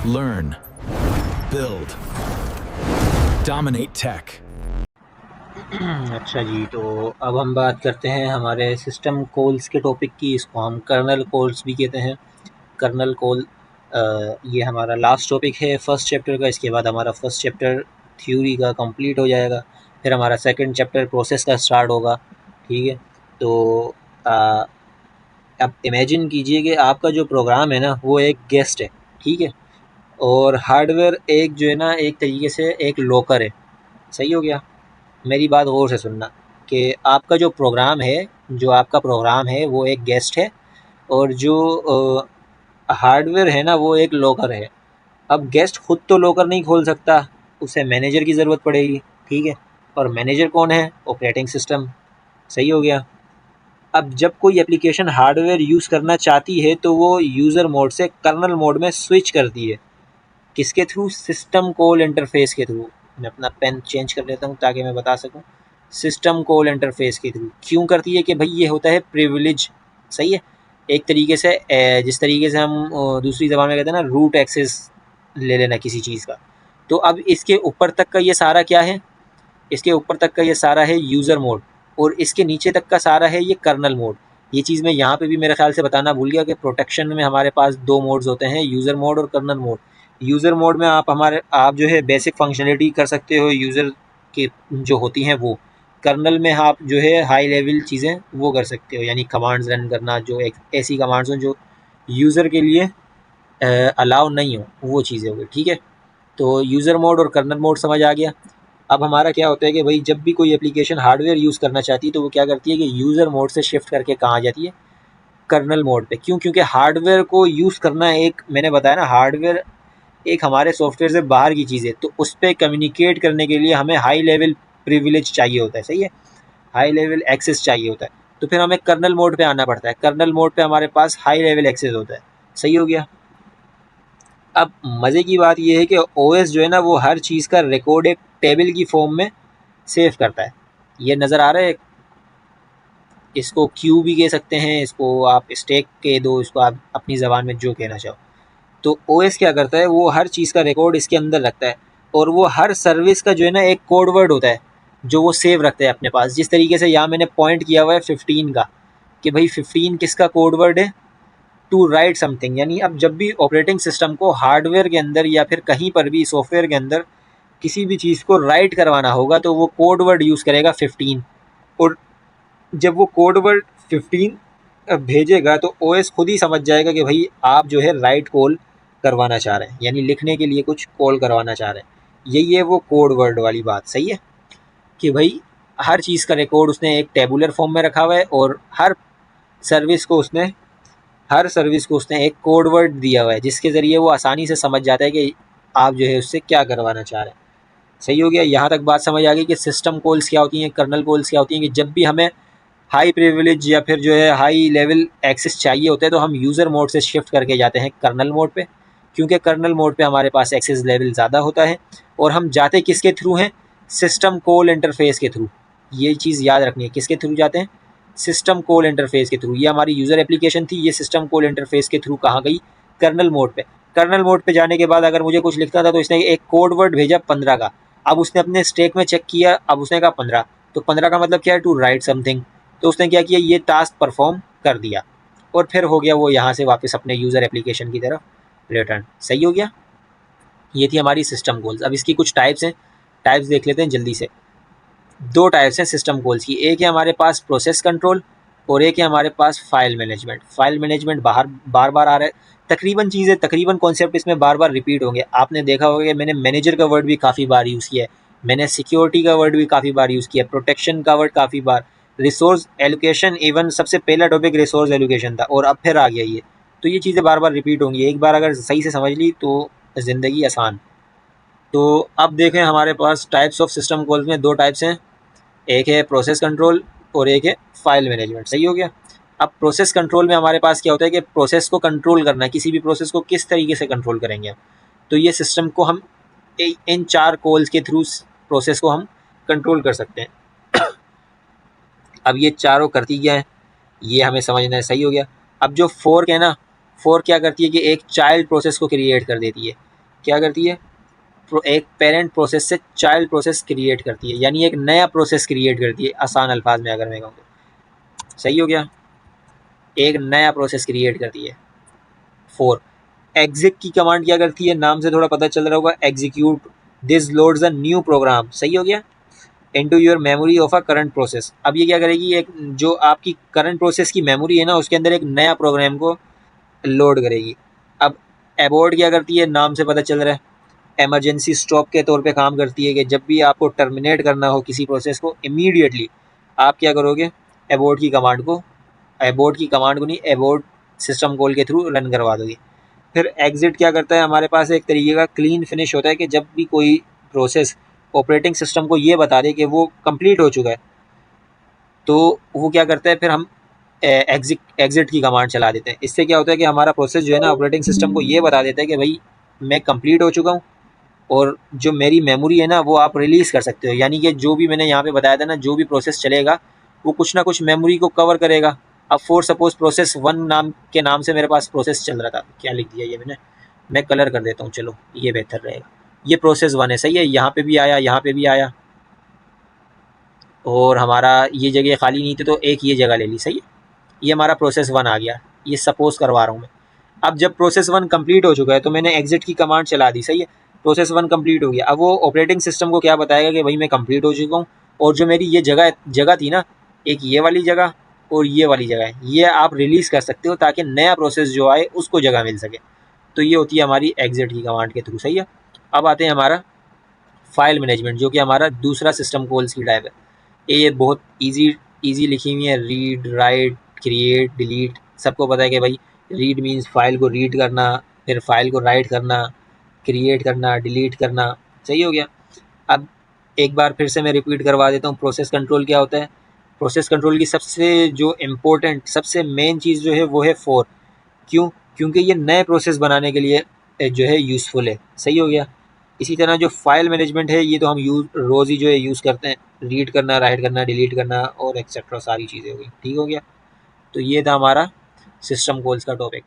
learn, build, dominate tech. अच्छा जी, तो अब हम बात करते हैं हमारे सिस्टम कॉल्स के टॉपिक की। इसको हम कर्नल कॉल्स भी कहते हैं। कर्नल कॉल ये हमारा लास्ट टॉपिक है फर्स्ट चैप्टर का। इसके बाद हमारा फर्स्ट चैप्टर थ्योरी का कंप्लीट हो जाएगा, फिर हमारा सेकंड चैप्टर प्रोसेस का स्टार्ट होगा। ठीक है, तो अब इमेजिन कीजिए कि आपका जो प्रोग्राम है ना वो एक गेस्ट है। ठीक है, और हार्डवेयर एक जो है ना एक तरीके से एक लॉकर है। सही हो गया? मेरी बात गौर से सुनना कि आपका जो प्रोग्राम है, वो एक गेस्ट है, और जो हार्डवेयर है ना वो एक लॉकर है। अब गेस्ट खुद तो लॉकर नहीं खोल सकता, उसे मैनेजर की ज़रूरत पड़ेगी। ठीक है, और मैनेजर कौन है? Operating system. सही हो गया? अब जब कोई एप्लीकेशन हार्डवेयर यूज़ करना चाहती है तो वो यूज़र मोड से कर्नल मोड में स्विच करती है। किसके थ्रू? सिस्टम कॉल इंटरफेस के थ्रू। मैं अपना पेन चेंज कर लेता हूँ ताकि मैं बता सकूँ। सिस्टम कॉल इंटरफेस के थ्रू क्यों करती है? कि भाई ये होता है प्रिविलेज। सही है, एक तरीके से जिस तरीके से हम दूसरी ज़बान में कहते हैं ना रूट एक्सेस ले लेना किसी चीज़ का। तो अब इसके ऊपर तक का ये सारा क्या है? इसके ऊपर तक का ये सारा है यूज़र मोड, और इसके नीचे तक का सारा है ये कर्नल मोड। ये चीज़ मैं यहाँ पे भी मेरे ख्याल से बताना भूल गया कि प्रोटेक्शन में हमारे पास दो मोड्स होते हैं, यूज़र मोड और कर्नल मोड। यूज़र मोड में आप जो है बेसिक फंक्शनलिटी कर सकते हो यूज़र की जो होती हैं वो। कर्नल में आप जो है हाई लेवल चीज़ें वो कर सकते हो, यानी कमांड्स रन करना, जो एक ऐसी कमांड्स हों जो यूज़र के लिए अलाउ नहीं हो, वो चीज़ें हो गई। ठीक है, तो यूज़र मोड और कर्नल मोड समझ आ गया। अब हमारा क्या होता है कि भाई जब भी कोई एप्लीकेशन हार्डवेयर यूज़ करना चाहती है तो वो क्या करती है कि यूज़र मोड से शिफ्ट करके कहाँ आ जाती है? कर्नल मोड पे। क्यों? क्योंकि हार्डवेयर को यूज़ करना एक, मैंने बताया ना, हार्डवेयर एक हमारे सॉफ्टवेयर से बाहर की चीज़ है, तो उस पर कम्युनिकेट करने के लिए हमें हाई लेवल प्रिविलेज चाहिए होता है। सही है, हाई लेवल एक्सेस चाहिए होता है, तो फिर हमें कर्नल मोड पे आना पड़ता है। कर्नल मोड पे हमारे पास हाई लेवल एक्सेस होता है। सही हो गया? अब मज़े की बात यह है कि ओएस जो है ना वो हर चीज़ का रिकॉर्ड एक टेबल की फॉर्म में सेव करता है। ये नज़र आ रहा है? इसको क्यू भी कह सकते हैं, इसको आप स्टैक कह दो, इसको आप अपनी ज़बान में जो कहना चाहो। तो ओएस क्या करता है? वो हर चीज़ का रिकॉर्ड इसके अंदर रखता है, और वो हर सर्विस का जो है ना एक कोड वर्ड होता है जो वो सेव रखता है अपने पास। जिस तरीके से यहाँ मैंने पॉइंट किया हुआ है 15 का, कि भाई 15 किसका कोड वर्ड है? To write something. यानी अब जब भी ऑपरेटिंग सिस्टम को हार्डवेयर के अंदर या फिर कहीं पर भी सॉफ्टवेयर के अंदर किसी भी चीज़ को राइट करवाना होगा तो वो कोड वर्ड यूज़ करेगा 15। और जब वो कोड वर्ड 15 भेजेगा तो ओएस खुद ही समझ जाएगा कि भाई आप जो है राइट कॉल करवाना चाह रहे हैं, यानी लिखने के लिए कुछ कॉल करवाना चाह रहे हैं। यही है वो कोड वर्ड वाली बात। सही है, कि भाई हर चीज़ का रिकॉर्ड उसने एक टेबुलर फॉर्म में रखा हुआ है, और हर सर्विस को उसने एक कोड वर्ड दिया हुआ है जिसके ज़रिए वो आसानी से समझ जाता है कि आप जो है उससे क्या करवाना चाह रहे हैं। सही हो गया? यहाँ तक बात समझ आ गई कि सिस्टम कॉल्स क्या होती हैं, कर्नल कॉल्स क्या होती हैं। कि जब भी हमें हाई प्रिविलेज या फिर जो है हाई लेवल एक्सेस चाहिए होता है तो हम यूज़र मोड से शिफ्ट करके जाते हैं कर्नल मोड पे, क्योंकि कर्नल मोड पे हमारे पास एक्सेस लेवल ज़्यादा होता है। और हम जाते किसके थ्रू हैं? सिस्टम कॉल इंटरफेस के थ्रू। ये चीज़ याद रखनी है, किसके थ्रू जाते हैं? सिस्टम कॉल इंटरफेस के थ्रू। ये हमारी यूज़र एप्लीकेशन थी, ये सिस्टम कॉल इंटरफेस के थ्रू कहाँ गई? कर्नल मोड पे। कर्नल मोड पे जाने के बाद अगर मुझे कुछ लिखना था तो इसने एक कोड वर्ड भेजा 15 का। अब उसने अपने स्टैक में चेक किया, अब उसने कहा 15, तो 15 का मतलब क्या है? To write something. तो उसने क्या किया? ये टास्क परफॉर्म कर दिया, और फिर हो गया वो यहाँ से वापस अपने यूज़र एप्लीकेशन की तरफ रिटर्न। सही हो गया? ये थी हमारी सिस्टम कॉल्स। अब इसकी कुछ टाइप्स हैं, टाइप्स देख लेते हैं जल्दी से। दो टाइप्स हैं सिस्टम कॉल्स की, एक है हमारे पास प्रोसेस कंट्रोल, और एक है हमारे पास फाइल मैनेजमेंट। फाइल मैनेजमेंट बार बार आ रहा है। तकरीबन चीज़ें, तकरीबन कॉन्सेप्ट इसमें बार बार रिपीट होंगे। आपने देखा होगा कि मैंने मैनेजर का वर्ड भी काफ़ी बार यूज़ किया है, मैंने सिक्योरिटी का वर्ड भी काफ़ी बार यूज़ किया है, प्रोटेक्शन का वर्ड काफ़ी बार, रिसोर्स एलोकेशन, इवन सबसे पहला टॉपिक रिसोर्स एलोकेशन था, और अब फिर आ गया ये। तो ये चीज़ें बार बार रिपीट होंगी, एक बार अगर सही से समझ ली तो ज़िंदगी आसान। तो अब देखें हमारे पास टाइप्स ऑफ सिस्टम कॉल्स में दो टाइप्स हैं, एक है प्रोसेस कंट्रोल और एक है फाइल मैनेजमेंट। सही हो गया? अब प्रोसेस कंट्रोल में हमारे पास क्या होता है कि प्रोसेस को कंट्रोल करना है, किसी भी प्रोसेस को किस तरीके से कंट्रोल करेंगे हम। तो ये सिस्टम को हम इन 4 कॉल्स के थ्रू प्रोसेस को हम कंट्रोल कर सकते हैं। अब ये चारों करती क्या है ये हमें समझना है। सही हो गया? अब जो फोर्क है ना, फोर्क क्या करती है कि एक चाइल्ड प्रोसेस को क्रिएट कर देती है। क्या करती है, एक पेरेंट प्रोसेस से चाइल्ड प्रोसेस क्रिएट करती है, यानी एक नया प्रोसेस क्रिएट करती है, आसान अल्फाज में अगर मैं कहूँ तो। सही हो गया, एक नया प्रोसेस क्रिएट करती है। 4 एग्जिट की कमांड क्या करती है, नाम से थोड़ा पता चल रहा होगा, execute this loads a new program. सही हो गया, into your memory of a current process. अब ये क्या करेगी, एक जो आपकी करंट प्रोसेस की मेमोरी है ना, उसके अंदर एक नया प्रोग्राम को लोड करेगी। अब एबॉर्ट क्या करती है, नाम से पता चल रहा है, इमरजेंसी स्टॉप के तौर पे काम करती है कि जब भी आपको टर्मिनेट करना हो किसी प्रोसेस को, इमीडिएटली आप क्या करोगे, एबॉर्ट की कमांड को नहीं, एबॉर्ट सिस्टम कॉल के थ्रू रन करवा दोगे। फिर एग्जिट क्या करता है, हमारे पास एक तरीके का क्लीन फिनिश होता है कि जब भी कोई प्रोसेस ऑपरेटिंग सिस्टम को ये बता दे कि वो कंप्लीट हो चुका है, तो वो क्या करता है, फिर हम एग्जिट की कमांड चला देते हैं। इससे क्या होता है कि हमारा प्रोसेस जो है ना, ऑपरेटिंग सिस्टम को ये बता देता है कि भाई मैं कंप्लीट हो चुका हूँ, और जो मेरी मेमोरी है ना, वो आप रिलीज़ कर सकते हो। यानी कि जो भी मैंने यहाँ पे बताया था ना, जो भी प्रोसेस चलेगा वो कुछ ना कुछ मेमोरी को कवर करेगा। अब फॉर सपोज प्रोसेस 1 नाम से मेरे पास प्रोसेस चल रहा था, क्या लिख दिया ये मैंने, मैं कलर कर देता हूँ, चलो ये बेहतर रहेगा। ये प्रोसेस 1 है, सही है, यहाँ पे भी आया, यहाँ पे भी आया, और हमारा ये जगह खाली नहीं थी तो एक ये जगह ले ली। सही है, ये हमारा प्रोसेस 1 आ गया, ये सपोज करवा रहा हूँ मैं। अब जब प्रोसेस 1 कंप्लीट हो चुका है तो मैंने एग्जिट की कमांड चला दी। सही है, प्रोसेस 1 कंप्लीट हो गया। अब वो ऑपरेटिंग सिस्टम को क्या बताएगा कि भाई मैं कंप्लीट हो चुका हूँ, और जो मेरी ये जगह थी ना, एक ये वाली जगह और ये वाली जगह है, ये आप रिलीज़ कर सकते हो ताकि नया प्रोसेस जो आए उसको जगह मिल सके। तो ये होती है हमारी एग्जिट की कमांड के थ्रू। सही है, अब आते हैं हमारा फाइल मैनेजमेंट, जो कि हमारा दूसरा सिस्टम कॉल्स की टाइप है। ये बहुत ईजी लिखी हुई है, रीड, राइट, क्रिएट, डिलीट। सबको पता है कि भाई रीड मीन्स फाइल को रीड करना, फिर फाइल को राइट करना, क्रिएट करना, डिलीट करना। सही हो गया। अब एक बार फिर से मैं रिपीट करवा देता हूँ, प्रोसेस कंट्रोल क्या होता है। प्रोसेस कंट्रोल की सबसे जो इम्पोर्टेंट, सबसे मेन चीज़ जो है वो है फॉर। क्यों, क्योंकि ये नए प्रोसेस बनाने के लिए जो है यूज़फुल है। सही हो गया। इसी तरह जो फाइल मैनेजमेंट है, ये तो हम रोज़ ही जो है यूज़ करते हैं, रीड करना, राइट करना, डिलीट करना और एक्सेट्रा सारी चीज़ें हो गई। ठीक हो गया, तो ये था हमारा सिस्टम कॉल्स का टॉपिक।